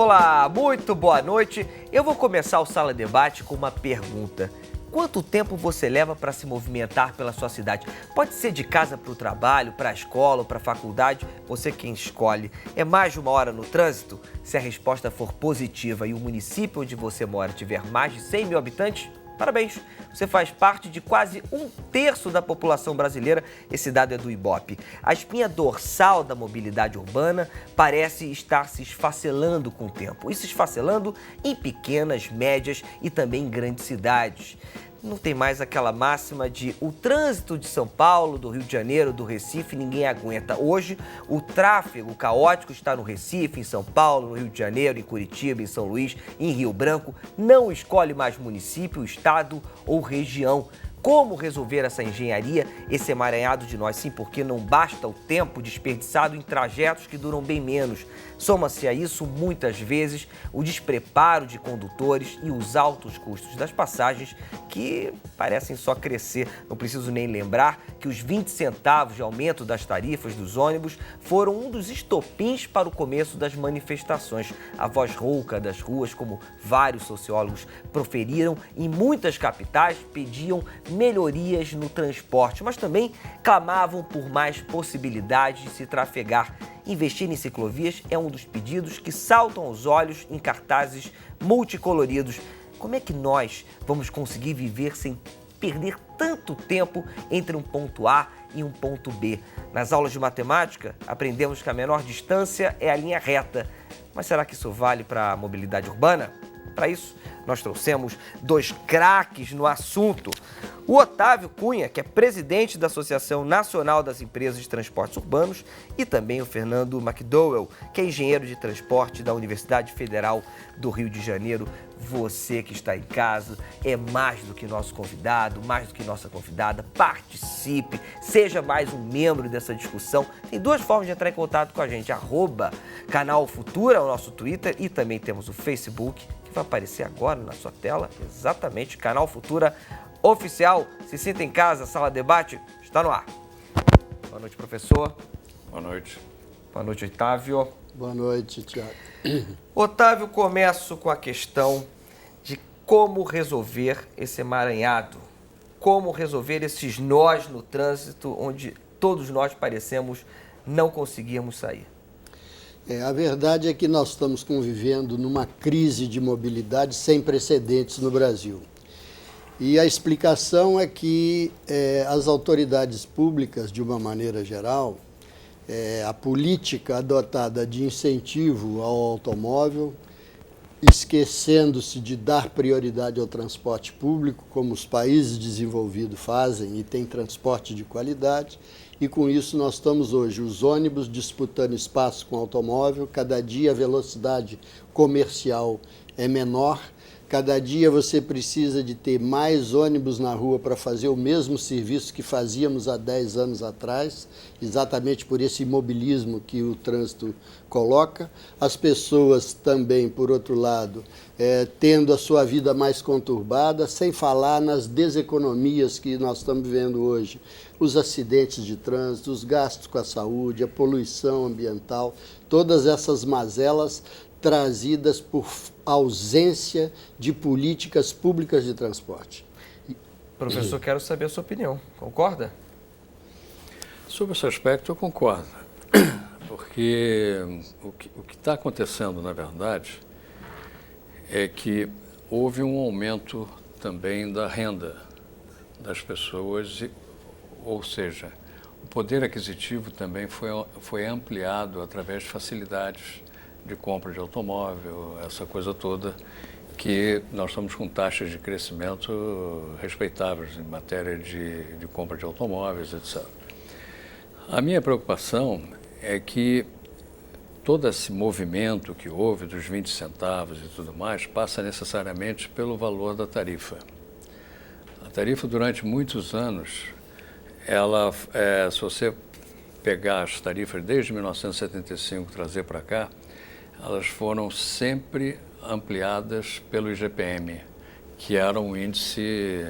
Olá, muito boa noite. Eu vou começar o Sala Debate com uma pergunta. Quanto tempo você leva para se movimentar pela sua cidade? Pode ser de casa para o trabalho, para a escola ou para a faculdade, você quem escolhe. É mais de 1 hora no trânsito? Se a resposta for positiva e o município onde você mora tiver mais de 100 mil habitantes, parabéns, você faz parte de quase 1/3 da população brasileira. Esse dado é do Ibope. A espinha dorsal da mobilidade urbana parece estar se esfacelando com o tempo. E se esfacelando em pequenas, médias e também em grandes cidades. Não tem mais aquela máxima de o trânsito de São Paulo, do Rio de Janeiro, do Recife, ninguém aguenta. Hoje, o tráfego caótico está no Recife, em São Paulo, no Rio de Janeiro, em Curitiba, em São Luís, em Rio Branco. Não escolhe mais município, estado ou região. Como resolver essa engenharia, esse emaranhado de nós? Sim, porque não basta o tempo desperdiçado em trajetos que duram bem menos. Soma-se a isso, muitas vezes, o despreparo de condutores e os altos custos das passagens que parecem só crescer. Não preciso nem lembrar que os 20 centavos de aumento das tarifas dos ônibus foram um dos estopins para o começo das manifestações. A voz rouca das ruas, como vários sociólogos proferiram, em muitas capitais pediam melhorias no transporte, mas também clamavam por mais possibilidades de se trafegar. Investir em ciclovias é um dos pedidos que saltam aos olhos em cartazes multicoloridos. Como é que nós vamos conseguir viver sem perder tanto tempo entre um ponto A e um ponto B? Nas aulas de matemática, aprendemos que a menor distância é a linha reta. Mas será que isso vale para a mobilidade urbana? Para isso, nós trouxemos 2 craques no assunto. O Otávio Cunha, que é presidente da Associação Nacional das Empresas de Transportes Urbanos, e também o Fernando McDowell, que é engenheiro de transporte da Universidade Federal do Rio de Janeiro. Você que está em casa é mais do que nosso convidado, mais do que nossa convidada. Participe, seja mais um membro dessa discussão. Tem 2 formas de entrar em contato com a gente. @Canal Futura, é o nosso Twitter, e também temos o Facebook, que vai aparecer agora na sua tela. Exatamente, Canal Futura Oficial. Se sinta em casa, Sala Debate está no ar. Boa noite, professor. Boa noite. Boa noite, Otávio. Boa noite, Tiago. Otávio, começo com a questão de como resolver esse emaranhado, como resolver esses nós no trânsito, onde todos nós parecemos não conseguirmos sair. A verdade é que nós estamos convivendo numa crise de mobilidade sem precedentes no Brasil. E a explicação é que as autoridades públicas, de uma maneira geral, a política adotada de incentivo ao automóvel, esquecendo-se de dar prioridade ao transporte público, como os países desenvolvidos fazem e têm transporte de qualidade, e com isso nós estamos hoje, os ônibus disputando espaço com o automóvel, cada dia a velocidade comercial é menor, cada dia você precisa de ter mais ônibus na rua para fazer o mesmo serviço que fazíamos há 10 anos atrás, exatamente por esse imobilismo que o trânsito coloca. As pessoas também, por outro lado, tendo a sua vida mais conturbada, sem falar nas deseconomias que nós estamos vivendo hoje. Os acidentes de trânsito, os gastos com a saúde, a poluição ambiental, todas essas mazelas trazidas por ausência de políticas públicas de transporte. Professor, quero saber a sua opinião. Concorda? Sobre esse aspecto, eu concordo. Porque o que está acontecendo, na verdade, é que houve um aumento também da renda das pessoas, ou seja, o poder aquisitivo também foi ampliado através de facilidades de compra de automóvel, essa coisa toda, que nós estamos com taxas de crescimento respeitáveis em matéria de compra de automóveis, etc. A minha preocupação é que todo esse movimento que houve dos 20 centavos e tudo mais passa necessariamente pelo valor da tarifa. A tarifa, durante muitos anos, ela, se você pegar as tarifas desde 1975 e trazer para cá, elas foram sempre ampliadas pelo IGPM, que era um índice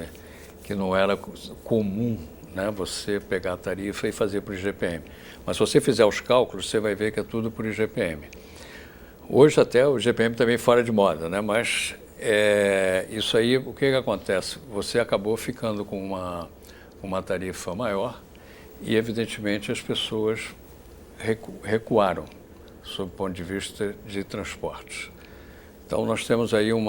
que não era comum, né, você pegar a tarifa e fazer por IGPM. Mas se você fizer os cálculos, você vai ver que é tudo por IGPM. Hoje até o GPM também fora de moda, né? Mas isso aí, o que acontece? Você acabou ficando com uma tarifa maior e, evidentemente, as pessoas recuaram sob o ponto de vista de transportes. Então, nós temos aí um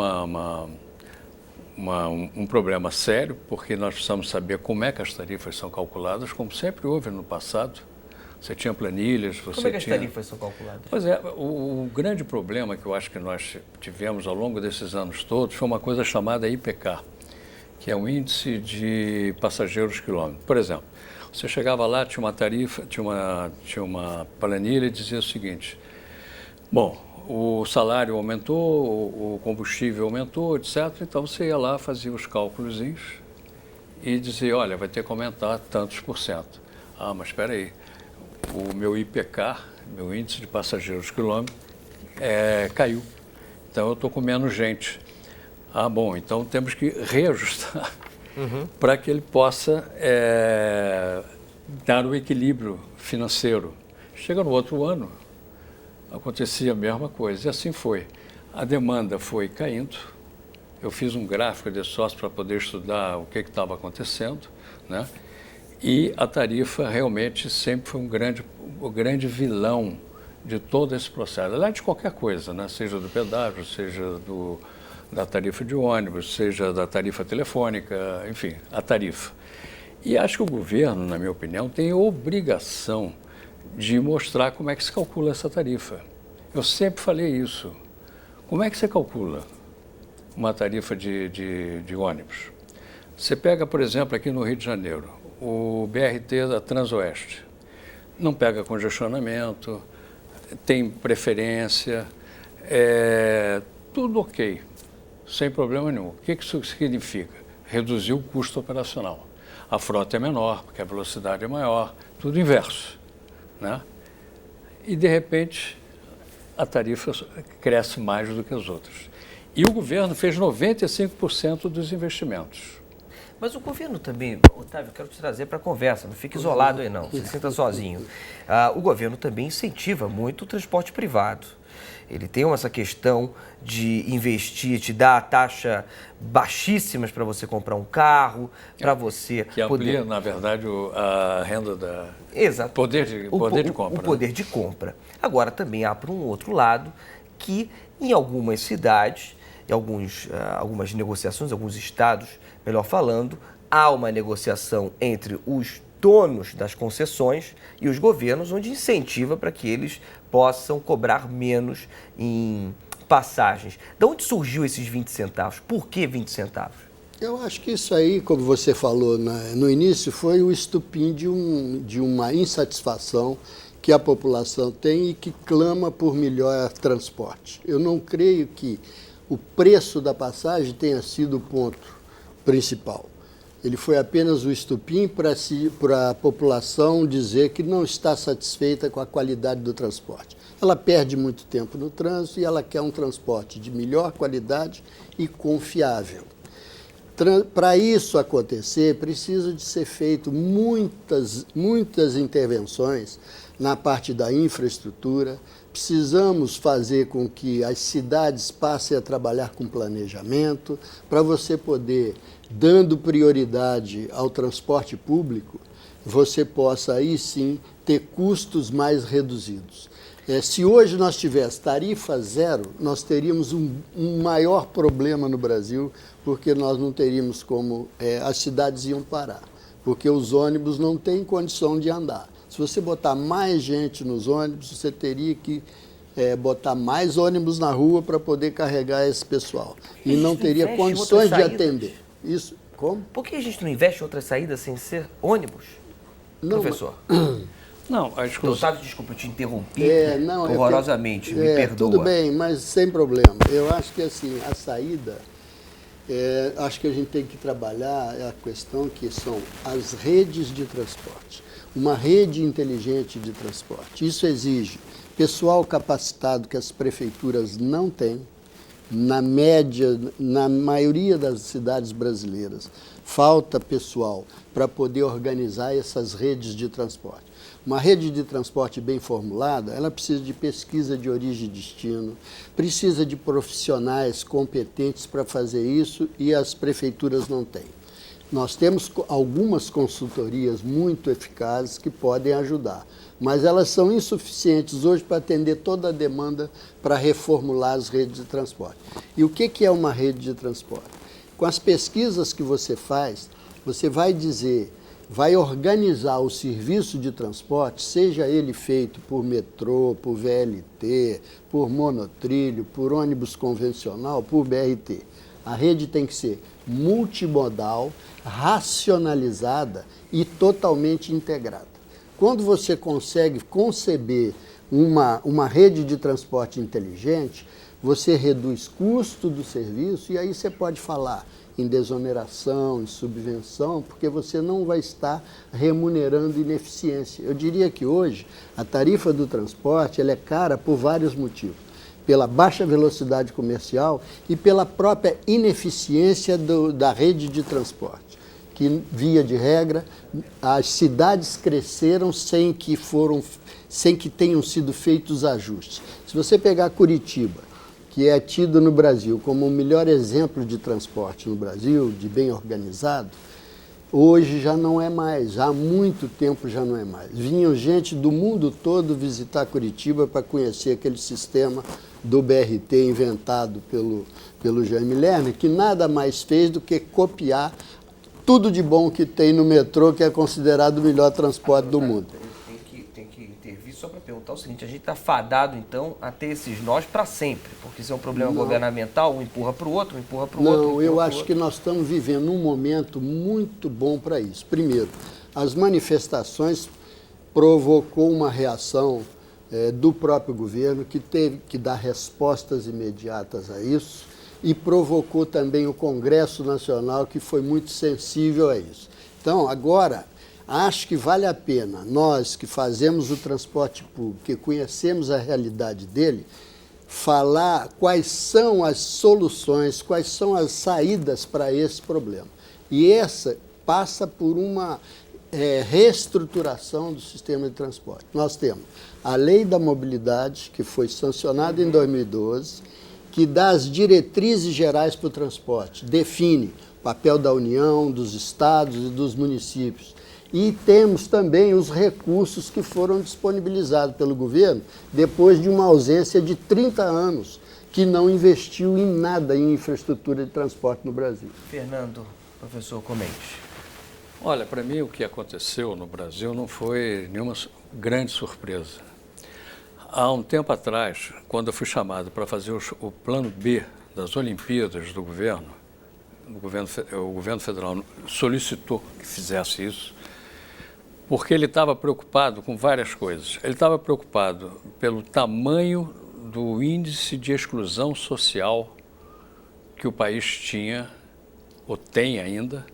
problema sério, porque nós precisamos saber como é que as tarifas são calculadas, como sempre houve no passado. Você tinha planilhas, você Como é que as tinha... tarifas são calculadas? Pois é, o grande problema que eu acho que nós tivemos ao longo desses anos todos foi uma coisa chamada IPK, que é um índice de passageiros quilômetros. Por exemplo, você chegava lá, tinha uma tarifa, tinha uma planilha e dizia o seguinte: bom, o salário aumentou, o combustível aumentou, etc. Então você ia lá, fazia os cálculozinhos e dizia, olha, vai ter que aumentar tantos por cento. Ah, mas espera aí, o meu IPK, meu índice de passageiros quilômetros, caiu. Então eu estou com menos gente. Ah, bom, então temos que reajustar para que ele possa dar o equilíbrio financeiro. Chega no outro ano, acontecia a mesma coisa, e assim foi. A demanda foi caindo, eu fiz um gráfico de sócio para poder estudar o que estava acontecendo, né? E a tarifa realmente sempre foi o grande vilão de todo esse processo, aliás, de qualquer coisa, né? Seja do pedágio, seja da tarifa de ônibus, seja da tarifa telefônica, enfim, a tarifa. E acho que o governo, na minha opinião, tem obrigação de mostrar como é que se calcula essa tarifa. Eu sempre falei isso. Como é que você calcula uma tarifa de ônibus? Você pega, por exemplo, aqui no Rio de Janeiro, o BRT da Transoeste. Não pega congestionamento, tem preferência, tudo ok, sem problema nenhum. O que isso significa? Reduzir o custo operacional. A frota é menor, porque a velocidade é maior, tudo inverso, né? E, de repente, a tarifa cresce mais do que as outras. E o governo fez 95% dos investimentos. Mas o governo também, Otávio, quero te trazer para a conversa, não fique isolado aí não, você se sinta sozinho. O governo também incentiva muito o transporte privado. Ele tem essa questão de investir, te dar a taxa baixíssimas para você comprar um carro, para você que amplia, na verdade, a renda da... Exato. Poder de compra. O poder de compra. Agora, também há, por um outro lado, que em algumas cidades, em algumas negociações, alguns estados, melhor falando, há uma negociação entre os donos das concessões e os governos, onde incentiva para que eles possam cobrar menos em passagens. De onde surgiu esses 20 centavos? Por que 20 centavos? Eu acho que isso aí, como você falou no início, foi o estupim de uma insatisfação que a população tem e que clama por melhor transporte. Eu não creio que o preço da passagem tenha sido o ponto principal. Ele foi apenas o estupim para a população dizer que não está satisfeita com a qualidade do transporte. Ela perde muito tempo no trânsito e ela quer um transporte de melhor qualidade e confiável. Para isso acontecer, precisa de ser feito muitas intervenções na parte da infraestrutura. Precisamos fazer com que as cidades passem a trabalhar com planejamento, para você poder, dando prioridade ao transporte público, você possa aí sim ter custos mais reduzidos. Se hoje nós tivéssemos tarifa zero, nós teríamos um maior problema no Brasil, porque nós não teríamos como as cidades iam parar, porque os ônibus não têm condição de andar. Se você botar mais gente nos ônibus, você teria que botar mais ônibus na rua para poder carregar esse pessoal. E não teria condições de atender. Isso, como? Por que a gente não investe em outras saídas sem ser ônibus, professor? Não, a discussão... Otávio, desculpa, eu te interrompi horrorosamente, me perdoa. Tudo bem, mas sem problema. Eu acho que assim, a saída, acho que a gente tem que trabalhar a questão que são as redes de transporte. Uma rede inteligente de transporte. Isso exige pessoal capacitado que as prefeituras não têm. Na média, na maioria das cidades brasileiras, falta pessoal para poder organizar essas redes de transporte. Uma rede de transporte bem formulada, ela precisa de pesquisa de origem e destino, precisa de profissionais competentes para fazer isso e as prefeituras não têm. Nós temos algumas consultorias muito eficazes que podem ajudar, mas elas são insuficientes hoje para atender toda a demanda para reformular as redes de transporte. E o que é uma rede de transporte? Com as pesquisas que você faz, você vai dizer, vai organizar o serviço de transporte, seja ele feito por metrô, por VLT, por monotrilho, por ônibus convencional, por BRT. A rede tem que ser multimodal, racionalizada e totalmente integrada. Quando você consegue conceber uma rede de transporte inteligente, você reduz custo do serviço e aí você pode falar em desoneração, em subvenção, porque você não vai estar remunerando ineficiência. Eu diria que hoje a tarifa do transporte ela é cara por vários motivos. Pela baixa velocidade comercial e pela própria ineficiência da rede de transporte, que, via de regra, as cidades cresceram sem que tenham sido feitos ajustes. Se você pegar Curitiba, que é tido no Brasil como o melhor exemplo de transporte no Brasil, de bem organizado, hoje já não é mais, já há muito tempo já não é mais. Vinham gente do mundo todo visitar Curitiba para conhecer aquele sistema do BRT inventado pelo Jaime Lerner, que nada mais fez do que copiar tudo de bom que tem no metrô, que é considerado o melhor transporte do mundo. Tem que intervir só para perguntar o seguinte, a gente está fadado, então, a ter esses nós para sempre, porque isso é um problema governamental, um empurra para o outro, um empurra para o outro. Não, eu acho que nós estamos vivendo um momento muito bom para isso. Primeiro, as manifestações provocou uma reação do próprio governo, que teve que dar respostas imediatas a isso, e provocou também o Congresso Nacional, que foi muito sensível a isso. Então, agora, acho que vale a pena, nós que fazemos o transporte público, que conhecemos a realidade dele, falar quais são as soluções, quais são as saídas para esse problema. E essa passa por uma reestruturação do sistema de transporte. Nós temos a Lei da Mobilidade, que foi sancionada em 2012, que dá as diretrizes gerais para o transporte, define o papel da União, dos estados e dos municípios. E temos também os recursos que foram disponibilizados pelo governo depois de uma ausência de 30 anos, que não investiu em nada em infraestrutura de transporte no Brasil. Fernando, professor, comente. Olha, para mim o que aconteceu no Brasil não foi nenhuma grande surpresa. Há um tempo atrás, quando eu fui chamado para fazer o plano B das Olimpíadas do governo, o governo federal solicitou que fizesse isso, porque ele estava preocupado com várias coisas. Ele estava preocupado pelo tamanho do índice de exclusão social que o país tinha, ou tem ainda,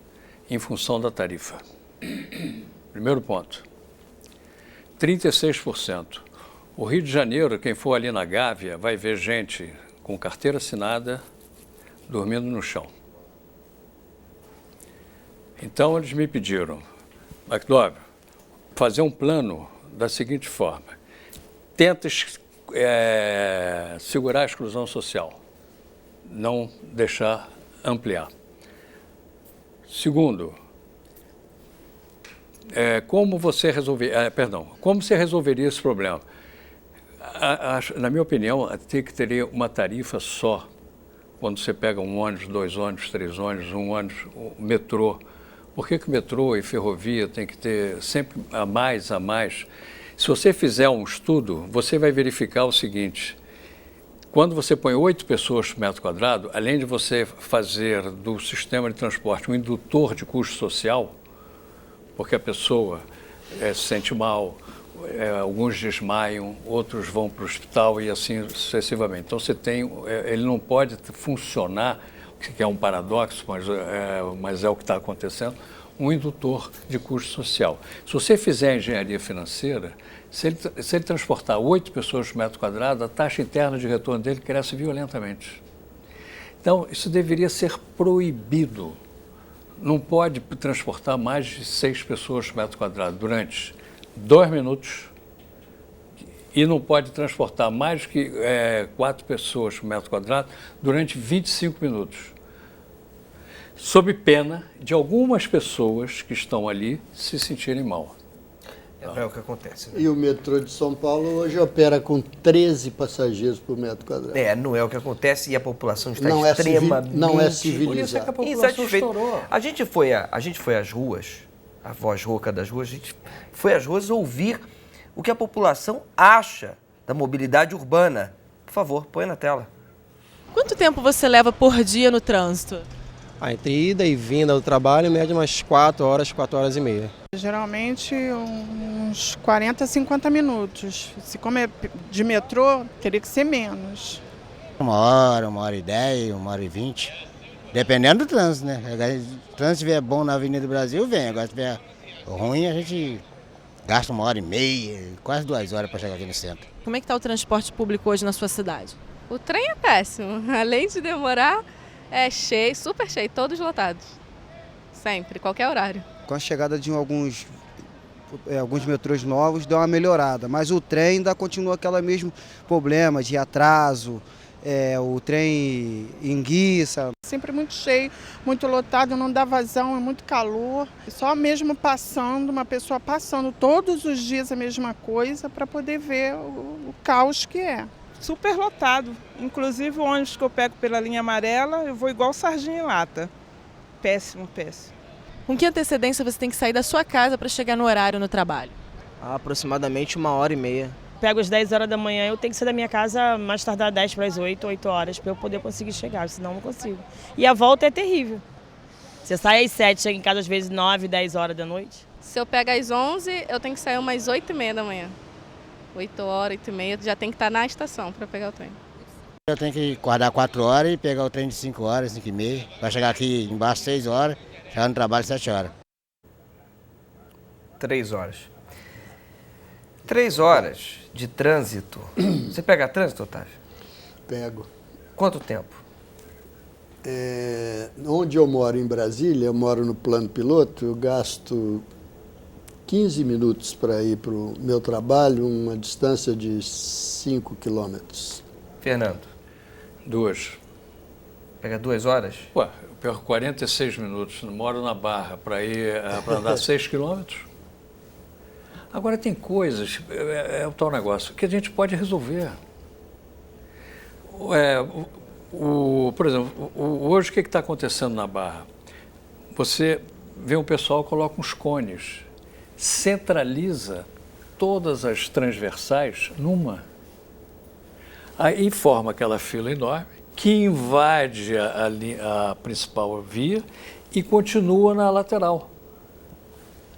em função da tarifa. Primeiro ponto, 36%. O Rio de Janeiro, quem for ali na Gávea, vai ver gente com carteira assinada dormindo no chão. Então, eles me pediram, McDowell, fazer um plano da seguinte forma: tenta segurar a exclusão social, não deixar ampliar. Segundo, como você resolveria esse problema? Na minha opinião, tem que ter uma tarifa só. Quando você pega um ônibus, 2 ônibus, 3 ônibus, um ônibus, um metrô. Por que o metrô e ferrovia tem que ter sempre a mais? Se você fizer um estudo, você vai verificar o seguinte: quando você põe 8 pessoas por metro quadrado, além de você fazer do sistema de transporte um indutor de custo social, porque a pessoa se sente mal, alguns desmaiam, outros vão para o hospital e assim sucessivamente. Então ele não pode funcionar, que é um paradoxo, mas é o que está acontecendo, um indutor de custo social. Se você fizer engenharia financeira, se ele transportar 8 pessoas por metro quadrado, a taxa interna de retorno dele cresce violentamente. Então, isso deveria ser proibido. Não pode transportar mais de 6 pessoas por metro quadrado durante 2 minutos e não pode transportar mais que 4 pessoas por metro quadrado durante 25 minutos. Sob pena de algumas pessoas que estão ali se sentirem mal. É o que acontece, né? E o metrô de São Paulo hoje opera com 13 passageiros por metro quadrado. Não é o que acontece e a população está Não extremamente... não é Por isso é que a civilizado. população insatisfeita. estourou. A gente foi às ruas, a voz rouca das ruas, a gente foi às ruas ouvir o que a população acha da mobilidade urbana. Por favor, põe na tela. Quanto tempo você leva por dia no trânsito? Entre ida e vinda do trabalho, em média umas 4 horas e meia. Geralmente uns 40, 50 minutos. Se como é de metrô, teria que ser menos. 1h10, 1h20. Dependendo do trânsito, né? Se o trânsito estiver bom na Avenida do Brasil, vem. Agora se estiver ruim, a gente gasta 1h30, quase 2 horas para chegar aqui no centro. Como é que está o transporte público hoje na sua cidade? O trem é péssimo. Além de demorar, é cheio, super cheio, todos lotados. Sempre, qualquer horário. Com a chegada de alguns metrôs novos, deu uma melhorada, mas o trem ainda continua aquele mesmo problema de atraso, o trem enguiça. Sempre muito cheio, muito lotado, não dá vazão, é muito calor. Só mesmo passando, uma pessoa passando todos os dias a mesma coisa para poder ver o caos que é. Super lotado. Inclusive o ônibus que eu pego pela linha amarela, eu vou igual sardinha em lata. Péssimo, péssimo. Com que antecedência você tem que sair da sua casa para chegar no horário no trabalho? Aproximadamente 1h30. Pego às 10 horas da manhã, eu tenho que sair da minha casa mais tardar 10 para as 8, 8 horas, para eu poder conseguir chegar, senão não consigo. E a volta é terrível. Você sai às 7, chega em casa às vezes 9, 10 horas da noite. Se eu pego às 11, eu tenho que sair umas 8h30 da manhã. 8 horas, 8h30, já tem que estar na estação para pegar o trem. Eu tenho que acordar 4 horas e pegar o trem de 5 horas, 5h30, para chegar aqui embaixo 6 horas, chegar no trabalho 7 horas. 3 horas. 3 horas de trânsito. Você pega trânsito, Otávio? Pego. Quanto tempo? Onde eu moro, em Brasília, eu moro no plano piloto, eu gasto 15 minutos para ir para o meu trabalho, uma distância de 5 quilômetros. Fernando? 2. Pega 2 horas? Ué, eu perco 46 minutos, moro na Barra, para andar 6 quilômetros. Agora tem coisas, é o tal negócio, que a gente pode resolver. Por exemplo, hoje o que está acontecendo na Barra? Você vê um pessoal que coloca uns cones, centraliza todas as transversais numa. Aí forma aquela fila enorme que invade a principal via e continua na lateral.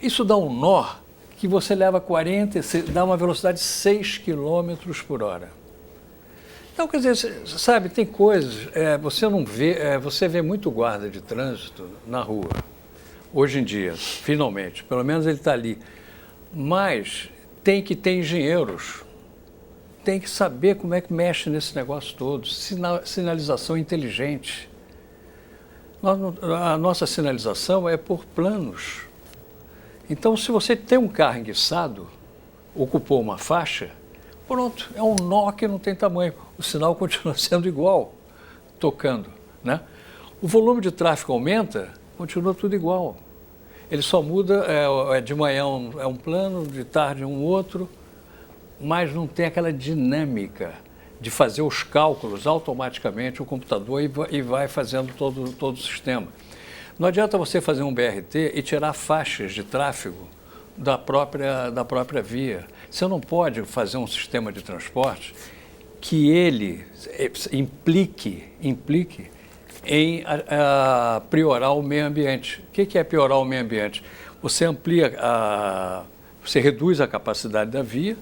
Isso dá um nó que você leva dá uma velocidade de 6 km por hora. Então, quer dizer, sabe, tem coisas, você não vê, você vê muito guarda de trânsito na rua, hoje em dia, finalmente, pelo menos ele está ali. Mas tem que ter engenheiros, tem que saber como é que mexe nesse negócio todo, sinalização inteligente. A nossa sinalização é por planos. Então, se você tem um carro enguiçado, ocupou uma faixa, pronto, é um nó que não tem tamanho. O sinal continua sendo igual, tocando, né? O volume de tráfego aumenta, continua tudo igual. Ele só muda, de manhã é um plano, de tarde um outro, mas não tem aquela dinâmica de fazer os cálculos automaticamente, o computador, e vai fazendo todo o sistema. Não adianta você fazer um BRT e tirar faixas de tráfego da própria via. Você não pode fazer um sistema de transporte que ele implique em priorar o meio ambiente. O que é priorar o meio ambiente? Você você reduz a capacidade da via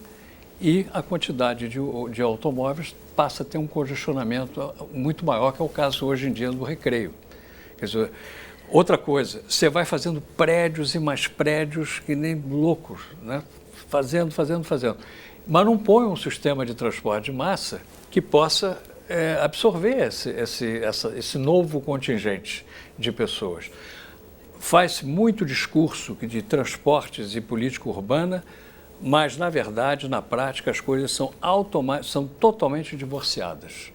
e a quantidade de automóveis passa a ter um congestionamento muito maior, que é o caso hoje em dia do Recreio. Quer dizer, outra coisa, você vai fazendo prédios e mais prédios que nem loucos, né? Fazendo. Mas não põe um sistema de transporte de massa que possa absorver esse novo contingente de pessoas. Faz-se muito discurso de transportes e política urbana, Mas, na verdade, na prática, as coisas são totalmente divorciadas.